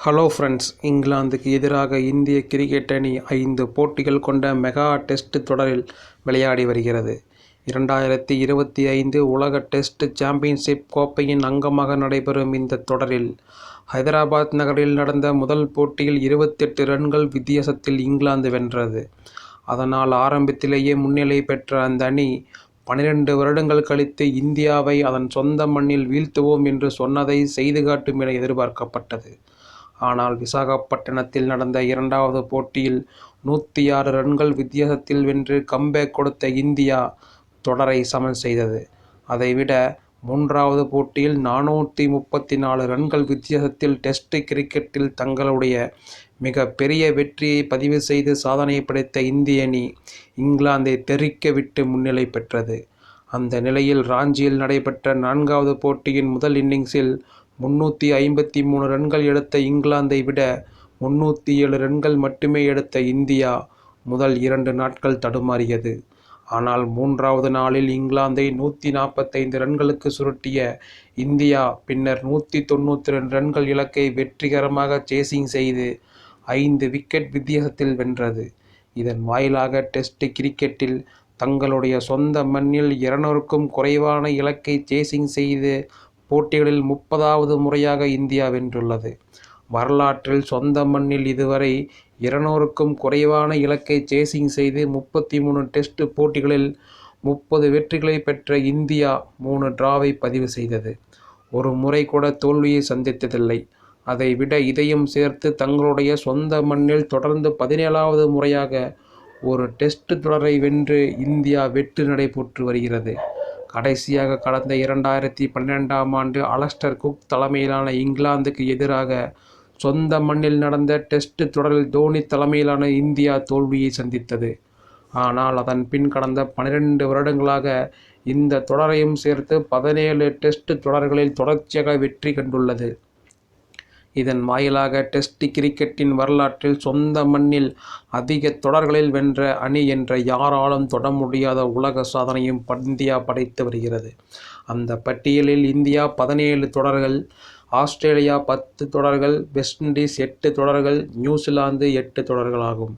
Hello friends, இங்கிலாந்துக்கு எதிராக இந்திய கிரிக்கெட் அணி 5 போட்டிகள் கொண்ட மெகா டெஸ்ட் தொடரில் விளையாடி வருகிறது. 2025 உலக டெஸ்ட் சாம்பியன்ஷிப் கோப்பையின் அங்கமாக நடைபெறும் இந்த தொடரில் ஹைதராபாத் நகரில் நடந்த முதல் போட்டியில் 28 ரன்கள் வித்தியாசத்தில் இங்கிலாந்து வென்றது. அதனால் ஆரம்பத்திலேயே முன்னிலை பெற்ற அந்த அணி 12 வருடங்கள் கழித்து இந்தியாவை அதன் சொந்த மண்ணில் வீழ்த்துவோம் என்று சொன்னதை செய்து காட்டும் என எதிர்பார்க்கப்பட்டது. ஆனால் விசாகப்பட்டினத்தில் நடந்த இரண்டாவது போட்டியில் 106 ரன்கள் வித்தியாசத்தில் வென்று கம்பேக் கொடுத்த இந்தியா தொடரை சமன் செய்தது. அதைவிட மூன்றாவது போட்டியில் 434 ரன்கள் வித்தியாசத்தில் டெஸ்ட் கிரிக்கெட்டில் தங்களுடைய மிக பெரிய வெற்றியை பதிவு செய்து சாதனை படைத்த இந்திய அணி இங்கிலாந்தை தெறிக்க விட்டு முன்னிலை பெற்றது. அந்த நிலையில் ராஞ்சியில் நடைபெற்ற 4வது போட்டியின் முதல் இன்னிங்ஸில் 353 ரன்கள் எடுத்த இங்கிலாந்தை விட 307 ரன்கள் மட்டுமே எடுத்த இந்தியா முதல் 2 நாட்கள் தடுமாறியது. ஆனால் 3வது நாளில் இங்கிலாந்தை 145 ரன்களுக்கு சுருட்டிய இந்தியா பின்னர் 192 ரன்கள் இலக்கை வெற்றிகரமாக சேசிங் செய்து 5 விக்கெட் வித்தியாசத்தில் வென்றது. இதன் வாயிலாக டெஸ்ட் கிரிக்கெட்டில் தங்களுடைய சொந்த மண்ணில் 200க்கும் குறைவான இலக்கை சேசிங் செய்து போட்டிகளில் 30வது முறையாக இந்தியா வென்றுள்ளது. வரலாற்றில் சொந்த மண்ணில் இதுவரை 200க்கும் குறைவான இலக்கை சேசிங் செய்து 33 டெஸ்ட் போட்டிகளில் 30 வெற்றிகளை பெற்ற இந்தியா 3 டிராவை பதிவு செய்தது. ஒரு முறை கூட தோல்வியை சந்தித்ததில்லை. அதைவிட இதையும் சேர்த்து தங்களுடைய சொந்த மண்ணில் தொடர்ந்து 17வது முறையாக ஒரு டெஸ்ட் தொடரை வென்று இந்தியா வெற்றி நடைபெற்று வருகிறது. கடைசியாக கடந்த 2012ஆம் ஆண்டு அலஸ்டர் குக் தலைமையிலான இங்கிலாந்துக்கு எதிராக சொந்த மண்ணில் நடந்த டெஸ்ட் தொடரில் தோனி தலைமையிலான இந்தியா தோல்வியை சந்தித்தது. ஆனால் அதன் பின் கடந்த 12 வருடங்களாக இந்த தொடரையும் சேர்த்து 17 டெஸ்ட் தொடர்களில் தொடர்ச்சியாக வெற்றி கண்டுள்ளது. இதன் வாயிலாக டெஸ்ட் கிரிக்கெட்டின் வரலாற்றில் சொந்த மண்ணில் அதிக தொடர்களில் வென்ற அணி என்ற யாராலும் தொட முடியாத உலக சாதனையும் இந்தியா படைத்து வருகிறது. அந்த பட்டியலில் இந்தியா 17 தொடர்கள், ஆஸ்திரேலியா 10 தொடர்கள், வெஸ்ட் இண்டீஸ் 8 தொடர்கள், நியூசிலாந்து 8 தொடர்கள் ஆகும்.